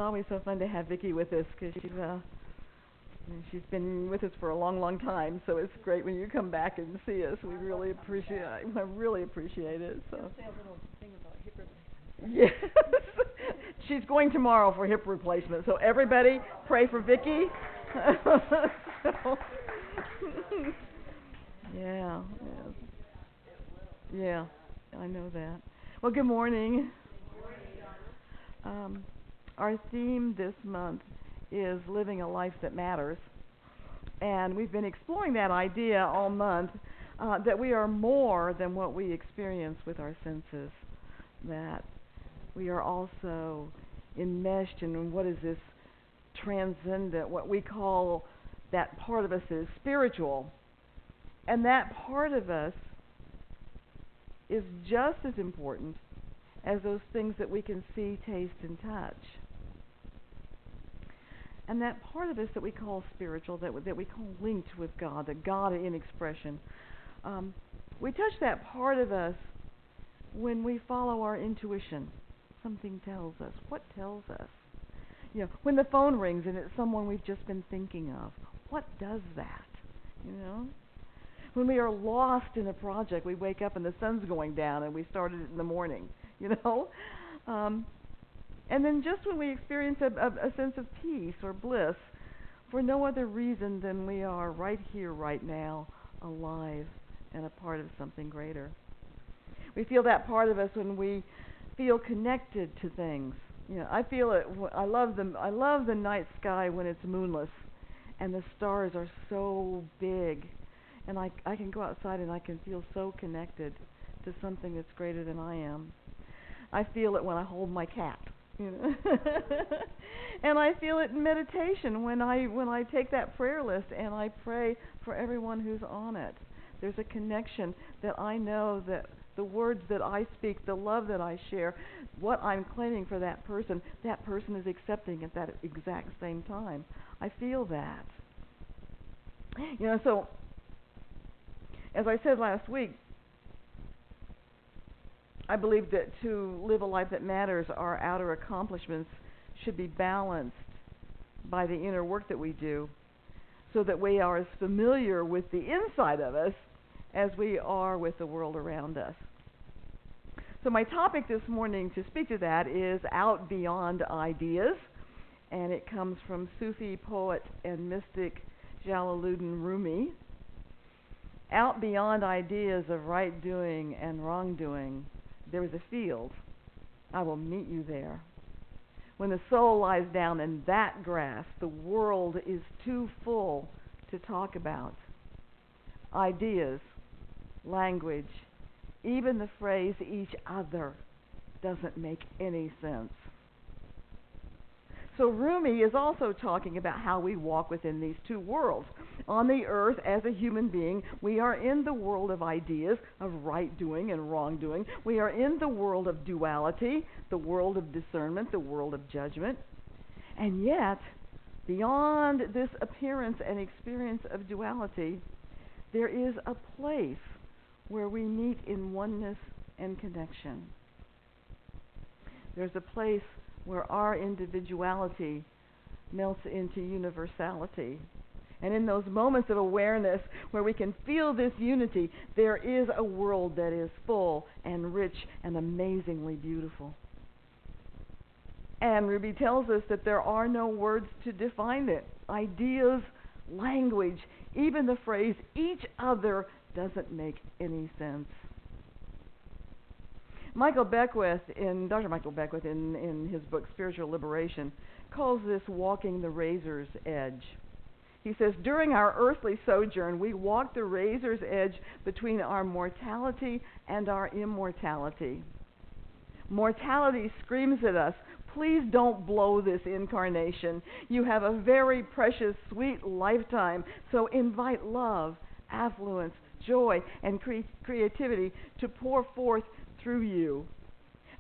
always so fun to have Vicki with us because she's been with us for a long, long time. So it's great when you come back and see us. We really appreciate it. I really appreciate it. So. Say a little thing about hip replacement. Yes, she's going tomorrow for hip replacement. So everybody, pray for Vicki. So, yeah, yeah, I know that. Well, good morning. Our theme this month is living a life that matters, and we've been exploring that idea all month, that we are more than what we experience with our senses, that we are also enmeshed in what is this transcendent, what we call that part of us is spiritual, and that part of us is just as important as those things that we can see, taste, and touch. And that part of us that we call spiritual, that we call linked with God, the God in expression, we touch that part of us when we follow our intuition. Something tells us. What tells us? You know, when the phone rings and it's someone we've just been thinking of, what does that? You know? When we are lost in a project, we wake up and the sun's going down and we started it in the morning, you know? And then just when we experience a sense of peace or bliss for no other reason than we are right here, right now, alive and a part of something greater. We feel that part of us when we feel connected to things. You know, I feel it. I love the night sky when it's moonless and the stars are so big, and I can go outside and I can feel so connected to something that's greater than I am. I feel it when I hold my cat. You know? And I feel it in meditation when I take that prayer list and I pray for everyone who's on it. There's a connection that I know that the words that I speak, the love that I share, what I'm claiming for that person is accepting at that exact same time. I feel that. You know, so as I said last week, I believe that to live a life that matters, our outer accomplishments should be balanced by the inner work that we do, so that we are as familiar with the inside of us as we are with the world around us. So my topic this morning to speak to that is out beyond ideas, and it comes from Sufi poet and mystic Jalaluddin Rumi. Out beyond ideas of right doing and wrongdoing, there is a field. I will meet you there. When the soul lies down in that grass, the world is too full to talk about. Ideas, language, even the phrase each other doesn't make any sense. So Rumi is also talking about how we walk within these two worlds. On the earth, as a human being, we are in the world of ideas, of right doing and wrongdoing. We are in the world of duality, the world of discernment, the world of judgment. And yet, beyond this appearance and experience of duality, there is a place where we meet in oneness and connection. There's a place where our individuality melts into universality. And in those moments of awareness where we can feel this unity, there is a world that is full and rich and amazingly beautiful. And Rumi tells us that there are no words to define it. Ideas, language, even the phrase each other doesn't make any sense. Dr. Michael Beckwith, in his book Spiritual Liberation, calls this walking the razor's edge. He says, during our earthly sojourn, we walk the razor's edge between our mortality and our immortality. Mortality screams at us, please don't blow this incarnation. You have a very precious, sweet lifetime, so invite love, affluence, joy, and creativity to pour forth through you.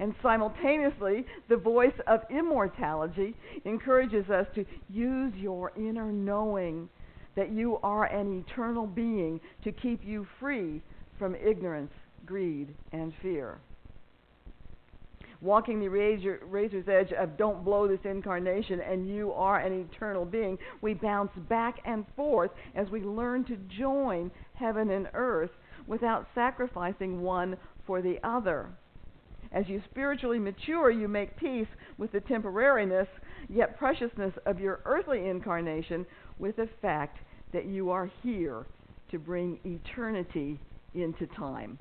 And simultaneously, the voice of immortality encourages us to use your inner knowing that you are an eternal being to keep you free from ignorance, greed, and fear. walking the razor's edge of don't blow this incarnation and you are an eternal being. We bounce back and forth as we learn to join heaven and earth without sacrificing one for the other. As you spiritually mature, you make peace with the temporariness, yet preciousness of your earthly incarnation with the fact that you are here to bring eternity into time.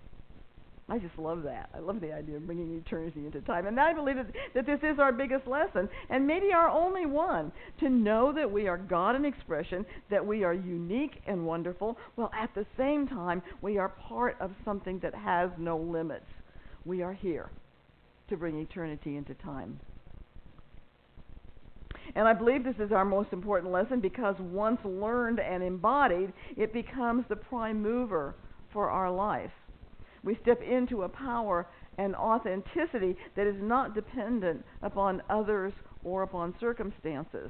I just love that. I love the idea of bringing eternity into time. And I believe that this is our biggest lesson, and maybe our only one, to know that we are God in expression, that we are unique and wonderful, while at the same time we are part of something that has no limits. We are here to bring eternity into time. And I believe this is our most important lesson because once learned and embodied, it becomes the prime mover for our life. We step into a power and authenticity that is not dependent upon others or upon circumstances.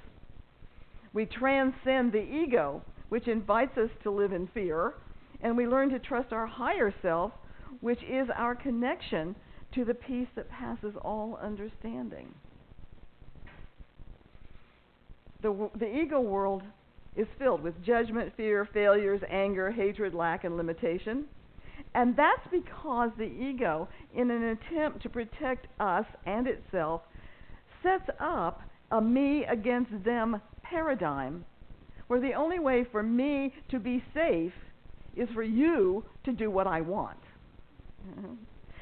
We transcend the ego, which invites us to live in fear, and we learn to trust our higher self, which is our connection to the peace that passes all understanding. The ego world is filled with judgment, fear, failures, anger, hatred, lack, and limitation. And that's because the ego, in an attempt to protect us and itself, sets up a me against them paradigm, where the only way for me to be safe is for you to do what I want.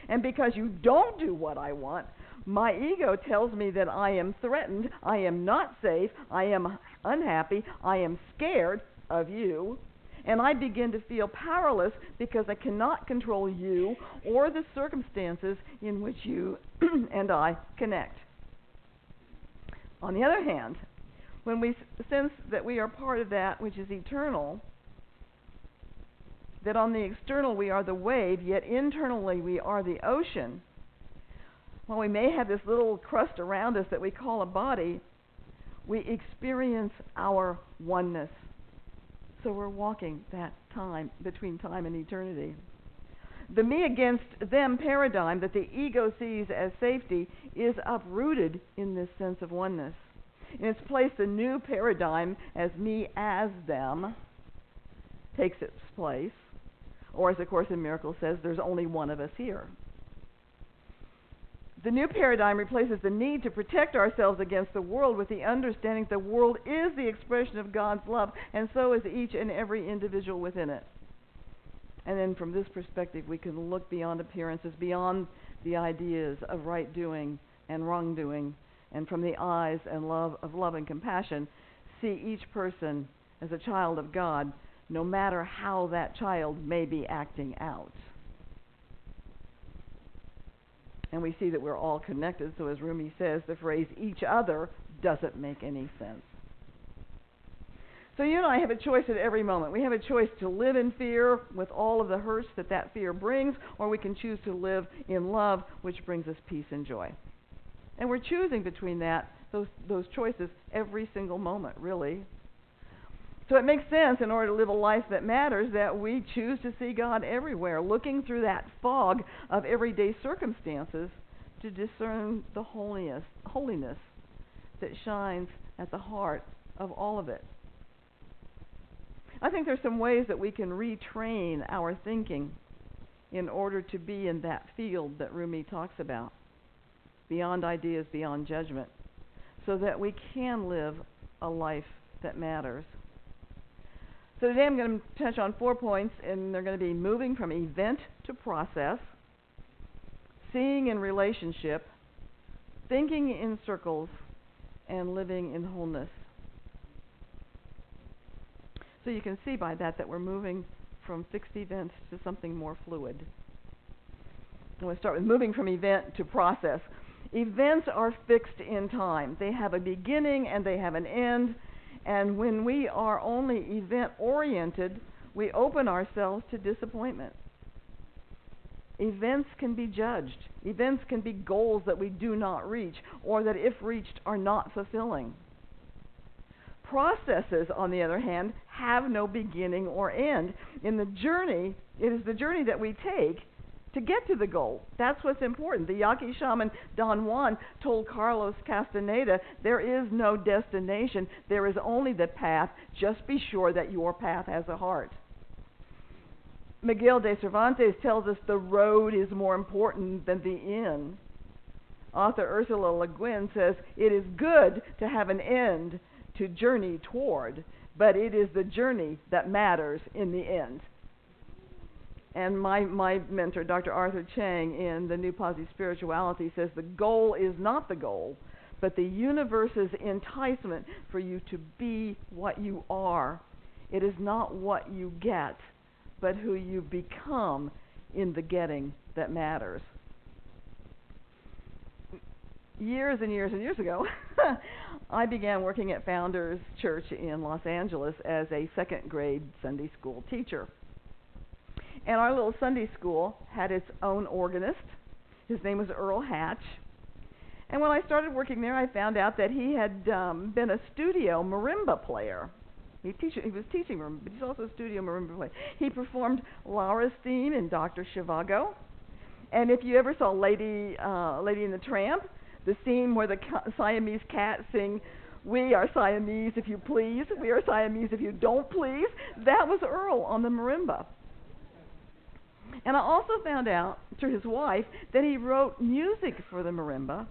And because you don't do what I want, my ego tells me that I am threatened, I am not safe, I am unhappy, I am scared of you, and I begin to feel powerless because I cannot control you or the circumstances in which you and I connect. On the other hand, when we sense that we are part of that which is eternal, that on the external we are the wave, yet internally we are the ocean, while we may have this little crust around us that we call a body, we experience our oneness. So we're walking that time between time and eternity. The me against them paradigm that the ego sees as safety is uprooted in this sense of oneness. In its place, the new paradigm as me as them takes its place. Or as the Course in Miracles says, there's only one of us here. The new paradigm replaces the need to protect ourselves against the world with the understanding that the world is the expression of God's love, and so is each and every individual within it. And then from this perspective, we can look beyond appearances, beyond the ideas of right doing and wrongdoing, and from the eyes and of love and compassion, see each person as a child of God, no matter how that child may be acting out. And we see that we're all connected, so as Rumi says, the phrase each other doesn't make any sense. So you and I have a choice at every moment. We have a choice to live in fear with all of the hurts that fear brings, or we can choose to live in love, which brings us peace and joy. And we're choosing between those choices every single moment, really. So it makes sense, in order to live a life that matters, that we choose to see God everywhere, looking through that fog of everyday circumstances to discern the holiness that shines at the heart of all of it. I think there's some ways that we can retrain our thinking in order to be in that field that Rumi talks about, beyond ideas, beyond judgment, so that we can live a life that matters. So today I'm going to touch on 4 points, and they're going to be moving from event to process, seeing in relationship, thinking in circles, and living in wholeness. So you can see by that we're moving from fixed events to something more fluid. I'm going to start with moving from event to process. Events are fixed in time. They have a beginning and they have an end. And when we are only event-oriented, we open ourselves to disappointment. Events can be judged. Events can be goals that we do not reach, or that if reached are not fulfilling. Processes, on the other hand, have no beginning or end. In the journey, it is the journey that we take to get to the goal. That's what's important. The Yaqui shaman Don Juan told Carlos Castaneda, there is no destination, there is only the path. Just be sure that your path has a heart. Miguel de Cervantes tells us the road is more important than the inn. Author Ursula Le Guin says, it is good to have an end to journey toward, but it is the journey that matters in the end. And my mentor, Dr. Arthur Chang, in The New Positive Spirituality, says the goal is not the goal, but the universe's enticement for you to be what you are. It is not what you get, but who you become in the getting that matters. Years and years and years ago, I began working at Founders Church in Los Angeles as a second grade Sunday school teacher. And our little Sunday school had its own organist. His name was Earl Hatch. And when I started working there, I found out that he had been a studio marimba player. He was teaching marimba, but he's also a studio marimba player. He performed Laura's theme in Dr. Zhivago. And if you ever saw Lady and the Tramp, the scene where the Siamese cat sing, "We are Siamese if you please, we are Siamese if you don't please," that was Earl on the marimba. And I also found out through his wife that he wrote music for the marimba.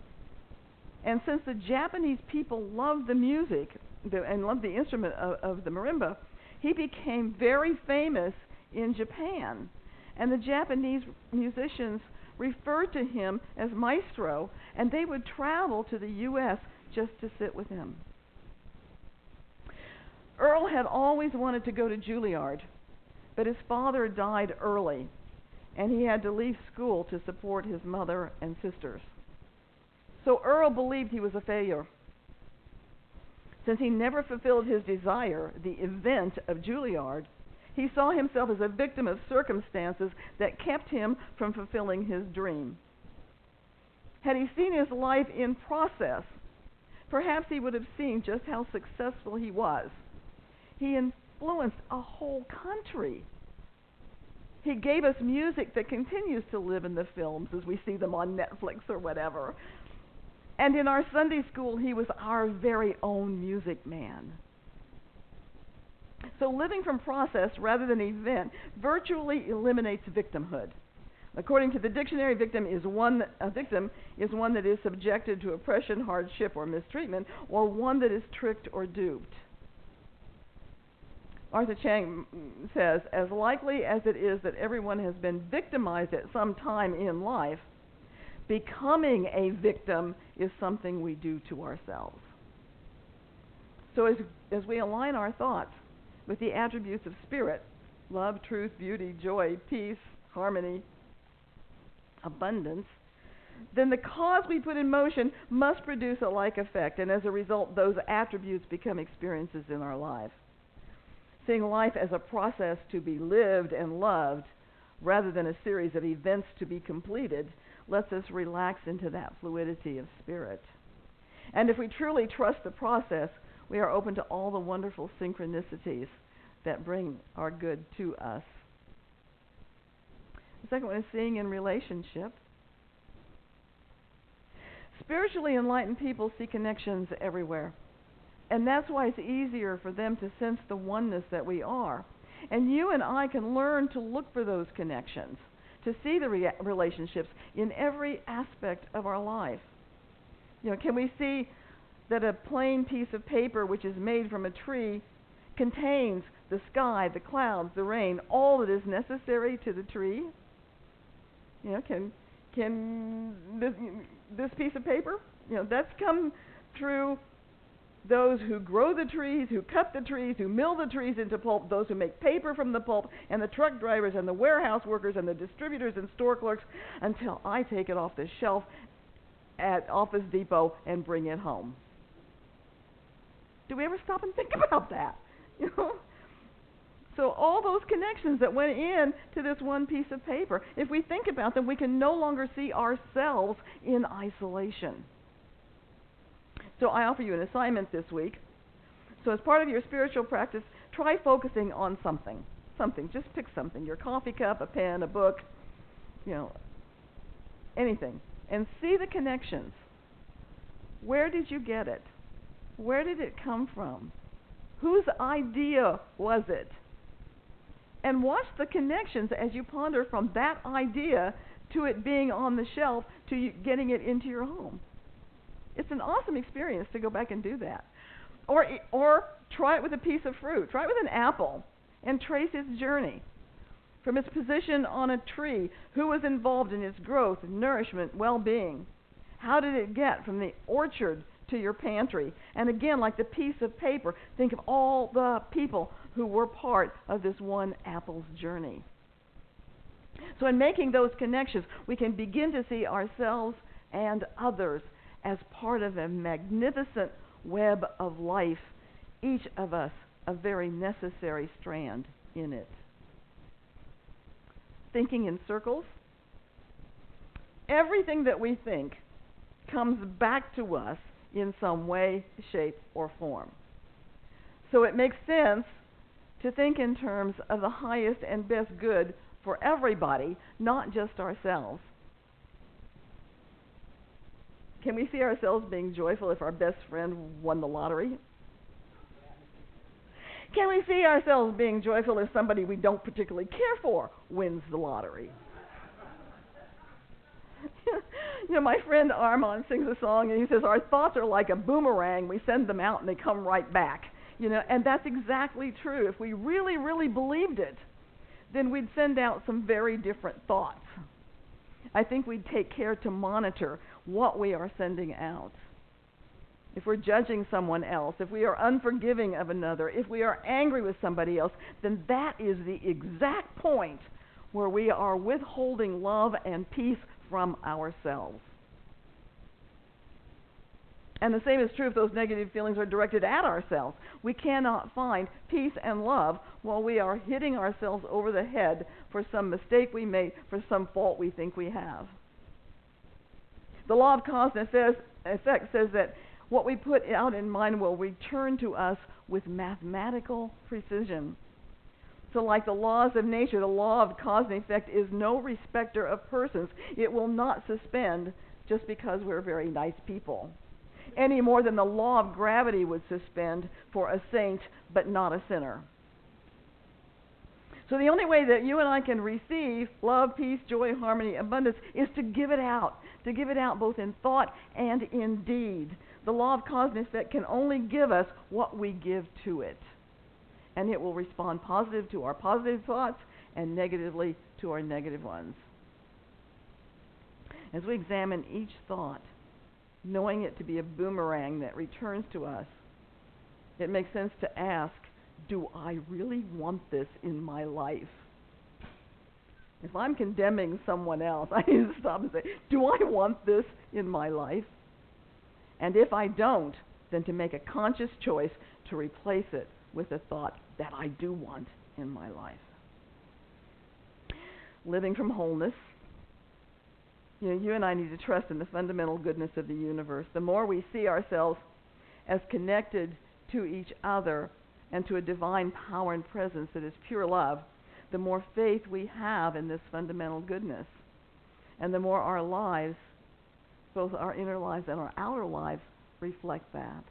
And since the Japanese people loved the music and loved the instrument of the marimba, he became very famous in Japan. And the Japanese musicians referred to him as maestro, and they would travel to the U.S. just to sit with him. Earl had always wanted to go to Juilliard, but his father died early, and he had to leave school to support his mother and sisters. So Earl believed he was a failure. Since he never fulfilled his desire, the event of Juilliard, he saw himself as a victim of circumstances that kept him from fulfilling his dream. Had he seen his life in process, perhaps he would have seen just how successful he was. He influenced a whole country. He gave us music that continues to live in the films as we see them on Netflix or whatever. And in our Sunday school, he was our very own music man. So living from process rather than event virtually eliminates victimhood. According to the dictionary, a victim is one that is subjected to oppression, hardship, or mistreatment, or one that is tricked or duped. Arthur Chang says, as likely as it is that everyone has been victimized at some time in life, becoming a victim is something we do to ourselves. So as we align our thoughts with the attributes of spirit, love, truth, beauty, joy, peace, harmony, abundance, then the cause we put in motion must produce a like effect, and as a result, those attributes become experiences in our life. Seeing life as a process to be lived and loved, rather than a series of events to be completed, lets us relax into that fluidity of spirit. And if we truly trust the process, we are open to all the wonderful synchronicities that bring our good to us. The second one is seeing in relationship. Spiritually enlightened people see connections everywhere. And that's why it's easier for them to sense the oneness that we are. And you and I can learn to look for those connections, to see the relationships in every aspect of our life. You know, can we see that a plain piece of paper which is made from a tree contains the sky, the clouds, the rain, all that is necessary to the tree? You know, can this piece of paper, you know, that's come through those who grow the trees, who cut the trees, who mill the trees into pulp, those who make paper from the pulp, and the truck drivers and the warehouse workers and the distributors and store clerks, until I take it off the shelf at Office Depot and bring it home. Do we ever stop and think about that? You know? So all those connections that went in to this one piece of paper, if we think about them, we can no longer see ourselves in isolation. So I offer you an assignment this week. So as part of your spiritual practice, try focusing on something. Just pick something. Your coffee cup, a pen, a book, you know, anything, and see the connections. Where did you get it? Where did it come from? Whose idea was it? And watch the connections as you ponder from that idea to it being on the shelf to you getting it into your home. It's an awesome experience to go back and do that. Or try it with a piece of fruit. Try it with an apple and trace its journey. From its position on a tree, who was involved in its growth, nourishment, well-being? How did it get from the orchard to your pantry? And again, like the piece of paper, think of all the people who were part of this one apple's journey. So in making those connections, we can begin to see ourselves and others as part of a magnificent web of life, each of us a very necessary strand in it. Thinking in circles. Everything that we think comes back to us in some way, shape, or form. So it makes sense to think in terms of the highest and best good for everybody, not just ourselves. Can we see ourselves being joyful if our best friend won the lottery? Can we see ourselves being joyful if somebody we don't particularly care for wins the lottery? You know, my friend Armand sings a song and he says, our thoughts are like a boomerang. We send them out and they come right back. You know, and that's exactly true. If we really, really believed it, then we'd send out some very different thoughts. I think we'd take care to monitor what we are sending out. If we're judging someone else, if we are unforgiving of another, if we are angry with somebody else, then that is the exact point where we are withholding love and peace from ourselves. And the same is true if those negative feelings are directed at ourselves. We cannot find peace and love while we are hitting ourselves over the head for some mistake we made, for some fault we think we have. The law of cause and effect says that what we put out in mind will return to us with mathematical precision. So like the laws of nature, the law of cause and effect is no respecter of persons. It will not suspend just because we're very nice people, any more than the law of gravity would suspend for a saint but not a sinner. So the only way that you and I can receive love, peace, joy, harmony, abundance is to give it out both in thought and in deed. The law of cause and effect can only give us what we give to it. And it will respond positive to our positive thoughts and negatively to our negative ones. As we examine each thought, knowing it to be a boomerang that returns to us, it makes sense to ask, do I really want this in my life? If I'm condemning someone else, I need to stop and say, do I want this in my life? And if I don't, then to make a conscious choice to replace it with a thought that I do want in my life. Living from wholeness. You know, you and I need to trust in the fundamental goodness of the universe. The more we see ourselves as connected to each other and to a divine power and presence that is pure love, the more faith we have in this fundamental goodness. And the more our lives, both our inner lives and our outer lives, reflect that.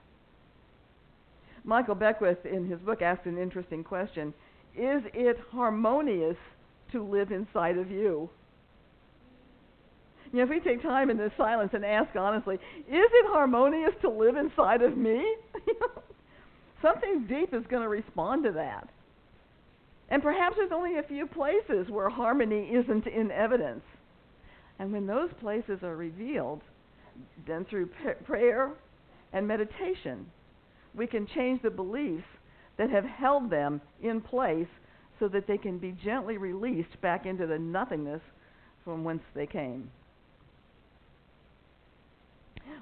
Michael Beckwith, in his book, asked an interesting question. Is it harmonious to live inside of you? You know, if we take time in this silence and ask honestly, is it harmonious to live inside of me? Something deep is going to respond to that. And perhaps there's only a few places where harmony isn't in evidence. And when those places are revealed, then through prayer and meditation, we can change the beliefs that have held them in place so that they can be gently released back into the nothingness from whence they came.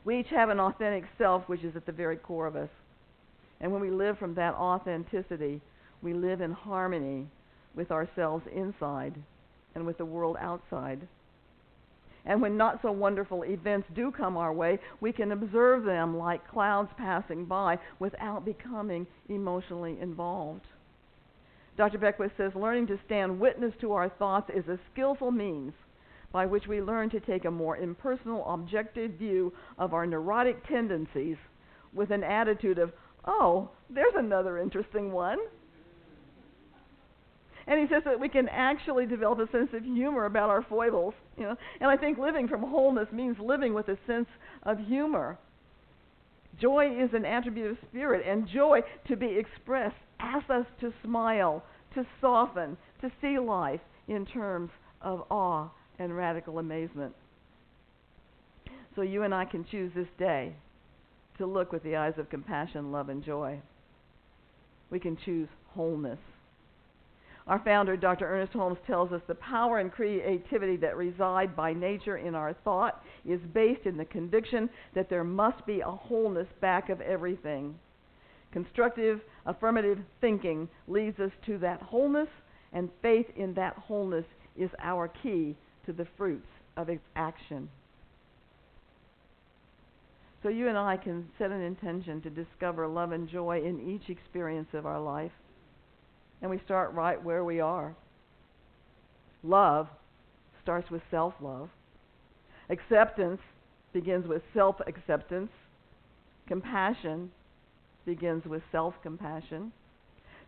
We each have an authentic self which is at the very core of us. And when we live from that authenticity, we live in harmony with ourselves inside and with the world outside. And when not so wonderful events do come our way, we can observe them like clouds passing by without becoming emotionally involved. Dr. Beckwith says, learning to stand witness to our thoughts is a skillful means by which we learn to take a more impersonal, objective view of our neurotic tendencies with an attitude of, oh, there's another interesting one. And he says that we can actually develop a sense of humor about our foibles, you know. And I think living from wholeness means living with a sense of humor. Joy is an attribute of spirit, and joy to be expressed asks us to smile, to soften, to see life in terms of awe and radical amazement. So you and I can choose this day to look with the eyes of compassion, love, and joy. We can choose wholeness. Our founder, Dr. Ernest Holmes, tells us the power and creativity that reside by nature in our thought is based in the conviction that there must be a wholeness back of everything. Constructive, affirmative thinking leads us to that wholeness, and faith in that wholeness is our key to the fruits of its action. So you and I can set an intention to discover love and joy in each experience of our life. And we start right where we are. Love starts with self-love. Acceptance begins with self-acceptance. Compassion begins with self-compassion.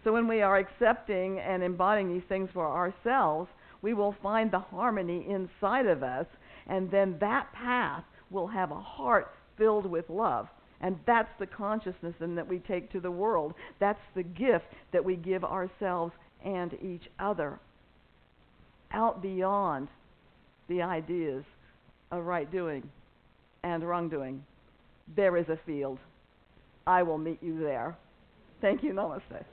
So when we are accepting and embodying these things for ourselves, we will find the harmony inside of us, and then that path will have a heart filled with love. And that's the consciousness then that we take to the world. That's the gift that we give ourselves and each other. Out beyond the ideas of right doing and wrongdoing, there is a field. I will meet you there. Thank you. Namaste.